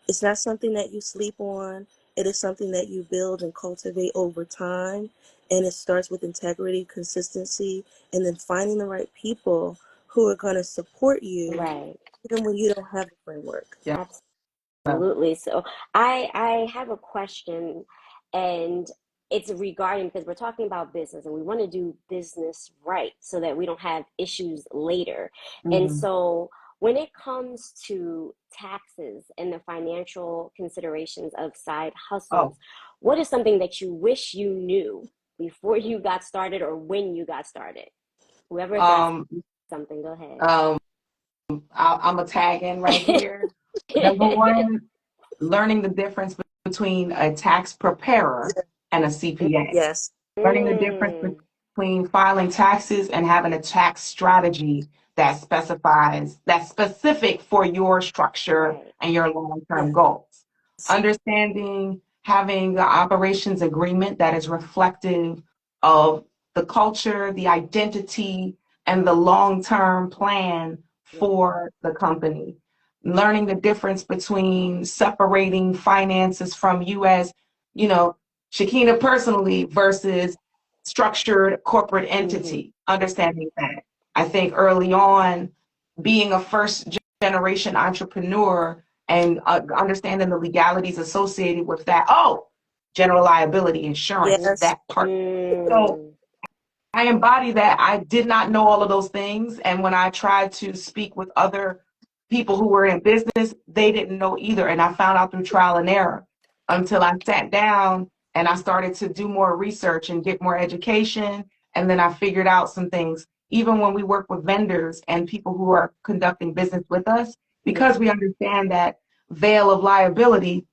is not something that you sleep on. It is something that you build and cultivate over time. And it starts with integrity, consistency, and then finding the right people who are going to support you Right. even when you don't have a framework. Yeah. Absolutely. So I have a question, and it's regarding because we're talking about business and we want to do business right so that we don't have issues later. And Mhm. so when it comes to taxes and the financial considerations of side Oh, hustles, what is something that you wish you knew before you got started or when you got started? Whoever got um, something, go ahead. um, I'm a tag in right here. Number one, learning the difference between a tax preparer and a CPA. Yes. Learning the difference Mm, between filing taxes and having a tax strategy that specifies, that's specific for your structure Right. and your long-term Yes. goals. Understanding having the operations agreement that is reflective of the culture, the identity, and the long-term plan for the company. Learning the difference between separating finances from you as, you know, Shakina personally versus structured corporate entity, understanding that. I think early on, being a first generation entrepreneur and understanding the legalities associated with that. Oh, general liability insurance, Yes. that part. So Mm. I embody that. I did not know all of those things. And when I tried to speak with other people who were in business, they didn't know either. And I found out through trial and error until I sat down and I started to do more research and get more education. And then I figured out some things. Even when we work with vendors and people who are conducting business with us, because we understand that veil of liability,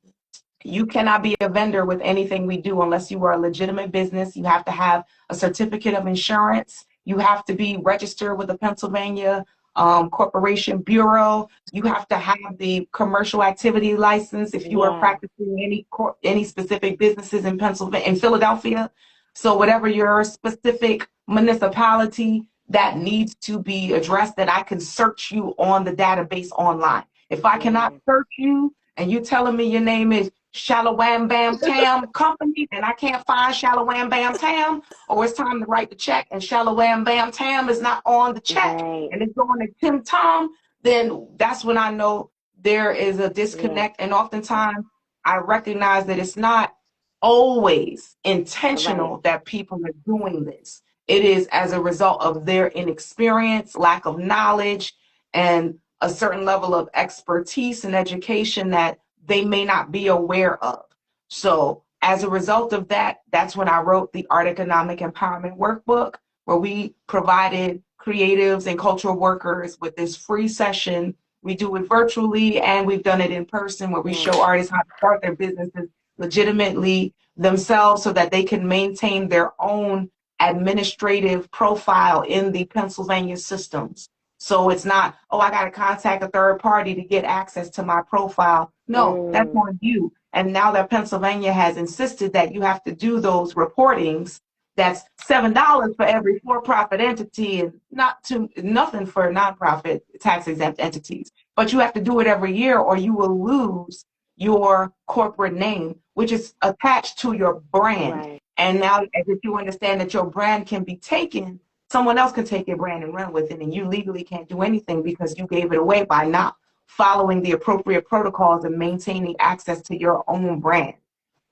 you cannot be a vendor with anything we do unless you are a legitimate business. You have to have a certificate of insurance. You have to be registered with the Pennsylvania Corporation Bureau. You have to have the commercial activity license if you are Yeah. practicing any specific businesses in Pennsylvania, in Philadelphia. So whatever your specific municipality, that needs to be addressed, that I can search you on the database online. If I cannot Yeah. search you and you telling me your name is Shallow Wham Bam Tam Company and I can't find Shallow Wham Bam Tam, or it's time to write the check and Shallow Wham Bam Tam is not on the check Right. and it's going to Tim Tom, then that's when I know there is a Yeah. disconnect. And oftentimes I recognize that it's not always Right. intentional that people are doing this. It is as a result of their inexperience, lack of knowledge, and a certain level of expertise and education that they may not be aware of. So as a result of that, that's when I wrote the Art Economic Empowerment Workbook, where we provided creatives and cultural workers with this free session. We do it virtually and we've done it in person, where we Yeah. show artists how to start their businesses legitimately themselves so that they can maintain their own administrative profile in the Pennsylvania systems. So it's not, oh, I got to contact a third party to get access to my profile. No, that's Mm. on you. And now that Pennsylvania has insisted that you have to do those reportings, that's $7 for every for-profit entity and nothing for nonprofit tax-exempt entities. But you have to do it every year or you will lose your corporate name, which is attached to your brand. Right. And now, as if you understand that your brand can be taken, someone else can take your brand and run with it, and you legally can't do anything because you gave it away by not following the appropriate protocols and maintaining access to your own brand.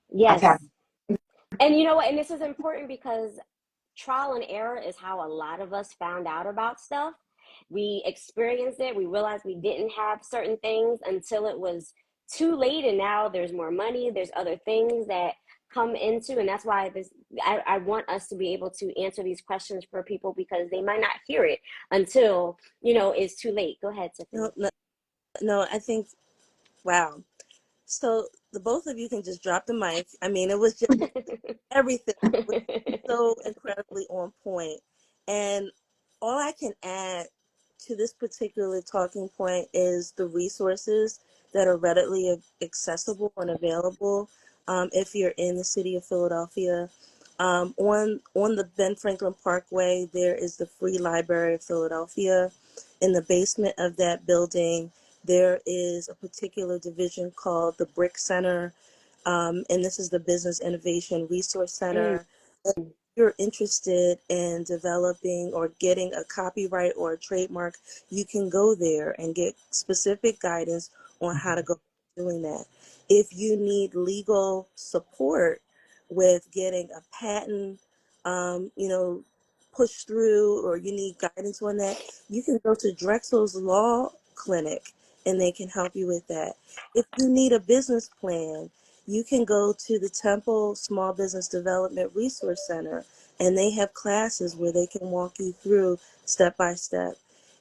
That's Yes. happening. And you know what? And this is important because trial and error is how a lot of us found out about stuff. We experienced it, we realized we didn't have certain things until it was too late, and now there's more money, there's other things that come into, and that's why I want us to be able to answer these questions for people because they might not hear it until it's too late. Go ahead, Tiffany. No, I think, wow. So the both of you can just drop the mic. I mean, it was just everything was so incredibly on point. And all I can add to this particular talking point is the resources that are readily accessible and available if you're in the city of Philadelphia. On the Ben Franklin Parkway, there is the Free Library of Philadelphia. In the basement of that building, there is a particular division called the Brick Center, and this is the Business Innovation Resource Mm. Center. If you're interested in developing or getting a copyright or a trademark, you can go there and get specific guidance on how to go doing that. If you need legal support with getting a patent, pushed through, or you need guidance on that, you can go to Drexel's Law Clinic and they can help you with that. If you need a business plan, you can go to the Temple Small Business Development Resource Center and they have classes where they can walk you through step by step.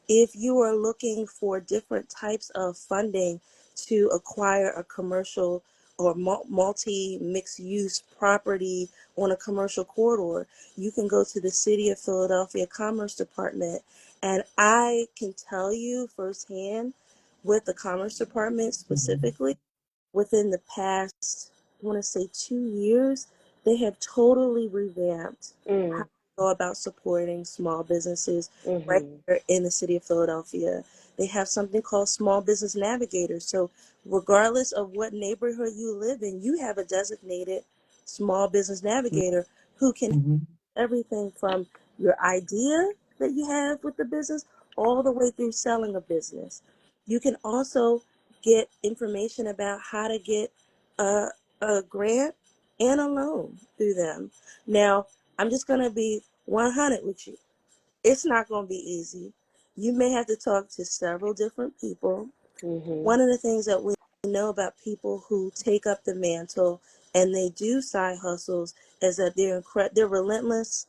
If you are looking for different types of funding to acquire a commercial or multi mixed use property on a commercial corridor, you can go to the City of Philadelphia Commerce Department And I can tell you firsthand, with the Commerce Department specifically, within the past, I want to say 2 years, they have totally revamped how Mm. we go about supporting small businesses right Mm-hmm. here in the city of Philadelphia. They have something called Small Business Navigator. So, regardless of what neighborhood you live in, you have a designated Small Business Navigator who can Mhm. everything from your idea that you have with the business all the way through selling a business. You can also get information about how to get a, a grant and a loan through them. Now, I'm just going to be 100 with you. It's not going to be easy. You may have to talk to several different people. Mm-hmm. One of the things that we know about people who take up the mantle and they do side hustles is that they're relentless,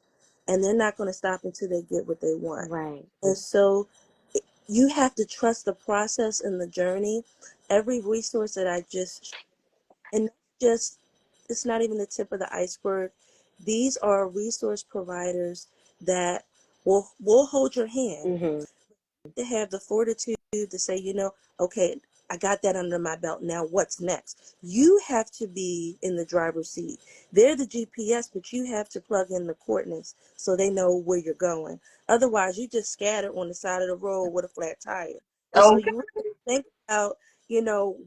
and they're not going to stop until they get what they want. Right. And so you have to trust the process and the journey. Every resource that I just and just it's not even the tip of the iceberg. These are resource providers that will hold your hand Mm-hmm. to have the fortitude to say, okay, I got that under my belt. Now what's next? You have to be in the driver's seat. They're the GPS, but you have to plug in the coordinates so they know where you're going. Otherwise, you just scatter on the side of the road with a flat tire. And so Okay. you really think about,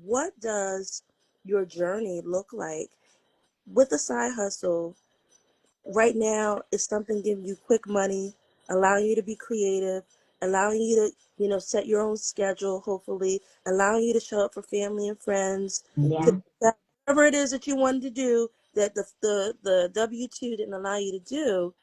what does your journey look like with a side hustle? Right now it's something giving you quick money, allowing you to be creative, allowing you to, set your own schedule, hopefully, allowing you to show up for family and friends, to Yeah. Mhm. whatever it is that you wanted to do that the W-2 didn't allow you to do.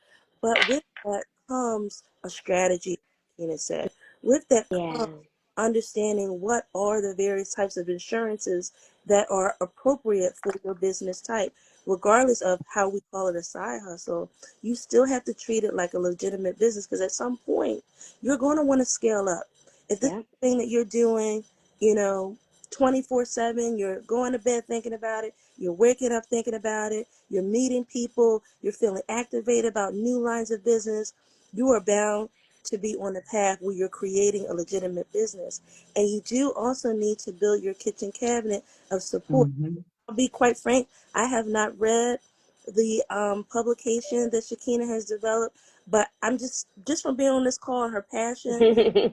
But with that comes a strategy, Tina said. With that Yeah. comes understanding what are the various types of insurances that are appropriate for your business type. Regardless of how we call it a side hustle, you still have to treat it like a legitimate business, because at some point you're going to want to scale up. If this Yeah. thing that you're doing, you know, 24/7, you're going to bed thinking about it, you're waking up thinking about it, you're meeting people, you're feeling activated about new lines of business, you are bound to be on the path where you're creating a legitimate business. And you do also need to build your kitchen cabinet of support. Mhm. I'll be quite frank, I have not read the publication that Shakina has developed, but I'm just from being on this call and her passion,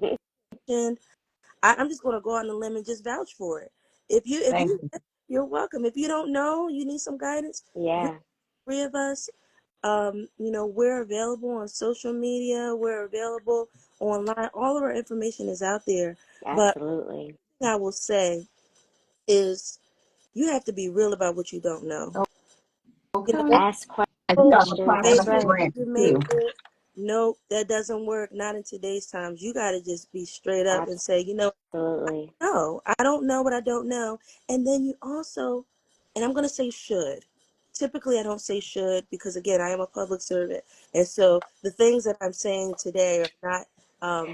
and I'm just going to go out on a limb and just vouch for it. If Thank you, you. you're welcome. If you don't know, you need some guidance. Reach Yeah. three of us. We're available on social media. We're available online. All of our information is out there. But Absolutely. what I will say is, you have to be real about what you don't know. Okay. Ask And you gotta questions. apply That's for the Fake it, right. grant you make too. it. Nope, that doesn't work. Not in today's times. You got to just be straight up and say, Absolutely. no, I don't know what I don't know. And then you also, and I'm going to say should. Typically, I don't say should because, again, I am a public servant. And so the things that I'm saying today are not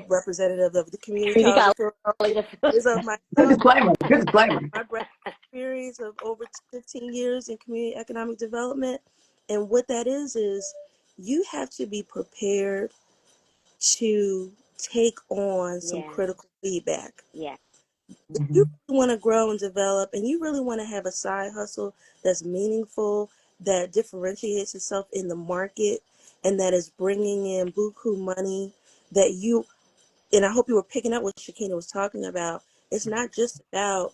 representative of the community You college got of Philadelphia. like It's of Good myself, disclaimer. Good disclaimer. my brand experience of over 15 years in community economic development. And what that is you have to be prepared to take on some yeah. critical feedback. Yeah. If you Mhm. really want to grow and develop and you really want to have a side hustle that's meaningful, that differentiates itself in the market, and that is bringing in buku money, that you, and I hope you were picking up what Shakina was talking about. It's not just about,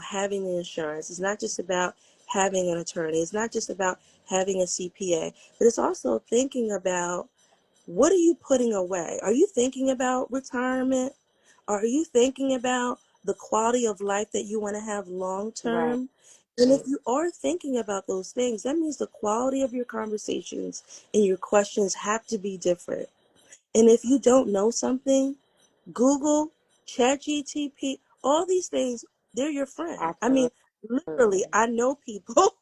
having the insurance. It's not just about having an attorney. It's not just about having a CPA, but it's also thinking about, what are you putting away? Are you thinking about retirement? Are you thinking about the quality of life that you want to have long Right. term? And if you are thinking about those things, that means the quality of your conversations and your questions have to be different. And if you don't know something, Google, ChatGTP, all these things, they're your friend. I mean, Absolutely. literally, I know people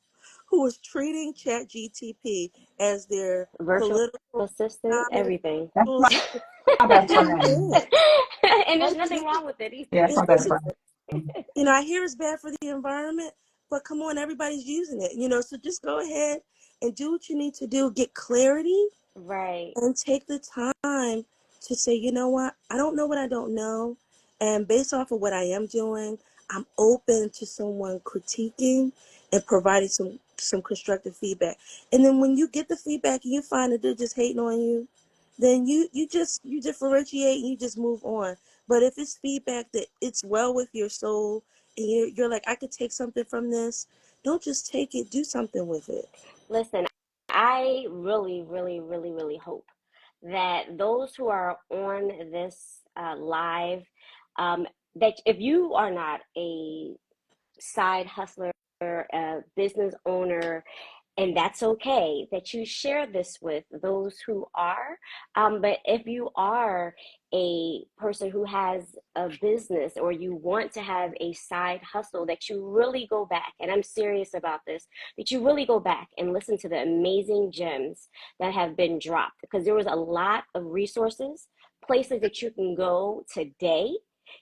who is treating ChatGTP as their Virtual political, assistant, economic, everything. That's social my best and you friend. can't. And there's No, you nothing can't. wrong with it Yeah, that's either. my It best isn't. friend. I hear it's bad for the environment, but come on, everybody's using it. So just go ahead and do what you need to do. Get clarity Right. and take the time to say, you know what, I don't know what I don't know. And based off of what I am doing, I'm open to someone critiquing and providing some constructive feedback. And then when you get the feedback and you find that they're just hating on you, then you differentiate and you just move on. But if it's feedback that it's well with your soul and you're like, I could take something from this, don't just take it, do something with it. Listen, I really, really, really, really hope that those who are on this live, that if you are not a side hustler, a business owner, and that's okay that you share this with those who are. But if you are a person who has a business or you want to have a side hustle, that you really go back, and I'm serious about this, that you really go back and listen to the amazing gems that have been dropped, because there was a lot of resources, places that you can go today.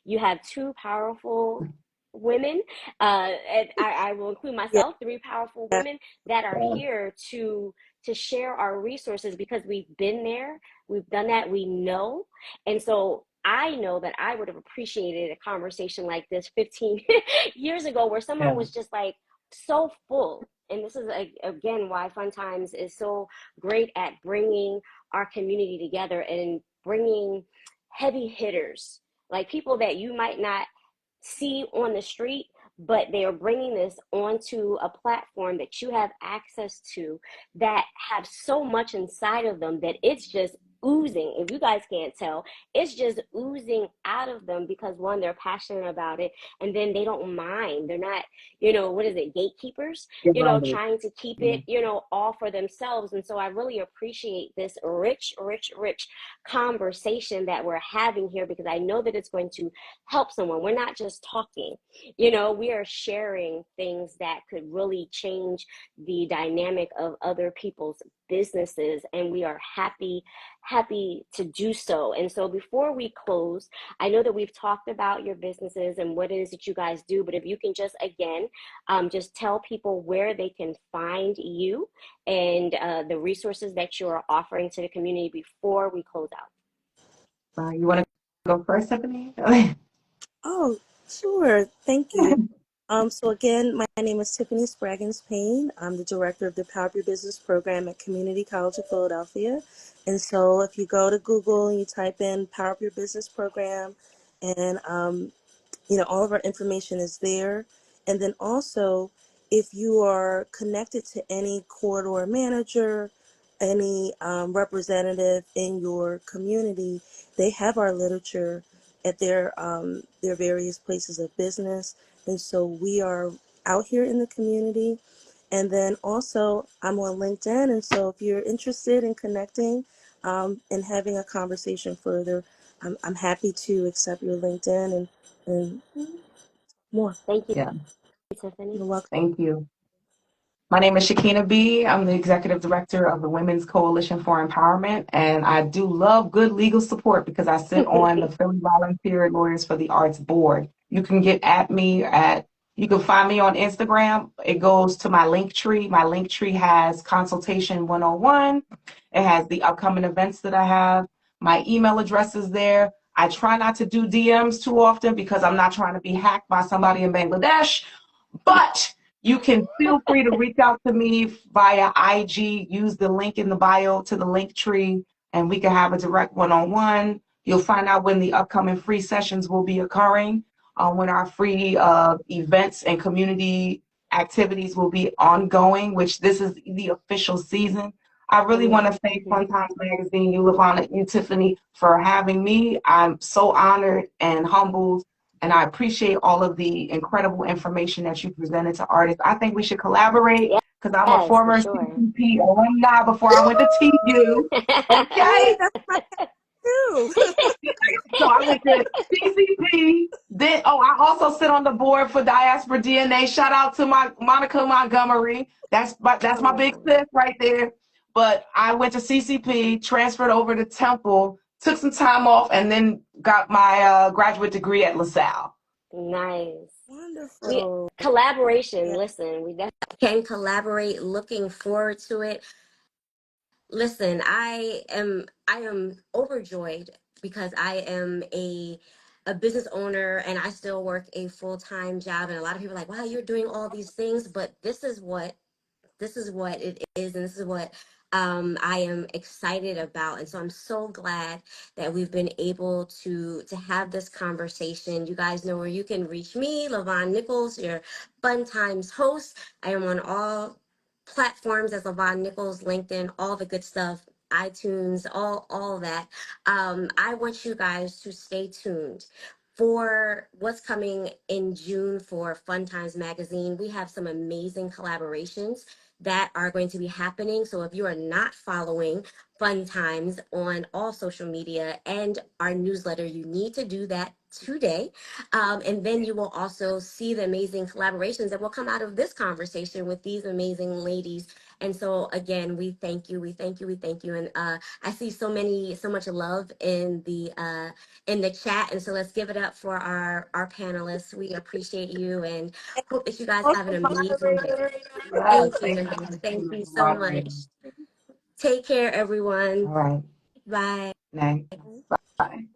You have two powerful women, and I will include Yeah. myself, three powerful women that are here to share our resources, because we've been there, we've done that, we know. And so I know that I would have appreciated a conversation like this 15 years ago, where someone was just like so full. And this is again why Fun Times is so great at bringing our community together and bringing heavy hitters, like people that you might not see on the street, but they are bringing this onto a platform that you have access to, that have so much inside of them that it's just oozing. If you guys can't tell, it's just oozing out of them, because one, they're passionate about it, and then they don't mind. They're not, what is it, gatekeepers, trying to keep it, all for themselves. And so I really appreciate this rich, rich, rich conversation that we're having here, because I know that it's going to help someone. We're not just talking, we are sharing things that could really change the dynamic of other people's businesses, and we are happy to do so. And so before we close, I know that we've talked about your businesses and what it is that you guys do, but if you can just again just tell people where they can find you and the resources that you're offering to the community before we close out. You want to go first, Tiffany? Oh, sure. Thank you. So again, my name is Tiffany Spraggins Payne. I'm the director of the Power Up Your Business program at Community College of Philadelphia. And so if you go to Google and you type in Power Up Your Business program, and all of our information is there. And then also, if you are connected to any corridor manager, any representative in your community, they have our literature at their various places of business. And so we are out here in the community. And then also, I'm on LinkedIn. And so if you're interested in connecting and having a conversation further, I'm happy to accept your LinkedIn and more. Thank you, Yeah, Tiffany. You're welcome. thank you. My name is Shakina B. I'm the executive director of the Women's Coalition for Empowerment, and I do love good legal support because I sit on the Philly Volunteer Lawyers for the Arts Board. You can get at me you can find me on Instagram. It goes to my link tree. My link tree has consultation 101. It has the upcoming events that I have. My email address is there. I try not to do DMs too often because I'm not trying to be hacked by somebody in Bangladesh, but you can feel free to reach out to me via IG. Use the link in the bio to the link tree, and we can have a direct one-on-one. You'll find out when the upcoming free sessions will be occurring, when our free events and community activities will be ongoing, which this is the official season. I really want to thank Fun Times Magazine, you, LaVonna, you, Tiffany, for having me. I'm so honored and humbled, and I appreciate all of the incredible information that you presented to artists. I think we should collaborate because I'm a Yes, for former sure. CCP alumni before I went to TU. Okay? Hey, that's my too. So I went to CCP. Then, I also sit on the board for Diaspora DNA. Shout out to my Monica Montgomery. That's my big sis right there. But I went to CCP, transferred over to Temple, took some time off, and then got my graduate degree at LaSalle. Nice. Wonderful. Collaboration. Yeah. Listen, we definitely can collaborate. Looking forward to it. Listen, I am overjoyed because I am a business owner and I still work a full-time job. And a lot of people are like, wow, you're doing all these things, but this is what it is, and this is what I am excited about. And so I'm so glad that we've been able to have this conversation. You guys know where you can reach me, Lavon Nichols, your Fun Times host. I am on all platforms as Lavon Nichols, LinkedIn, all the good stuff, iTunes, all that. I want you guys to stay tuned for what's coming in June for Fun Times Magazine. We have some amazing collaborations that are going to be happening. So if you are not following Fun Times on all social media and our newsletter, you need to do that today. And then you will also see the amazing collaborations that will come out of this conversation with these amazing ladies. And so again, we thank you, we thank you, we thank you. And I see so much love in the chat. And so let's give it up for our panelists. We appreciate you and hope that you guys have an Welcome, amazing day. moderators. Yes, Thank thank you. you, Miss Thank Tina, you for so much. moderating. Take care, everyone. All right. Bye. Night. Bye.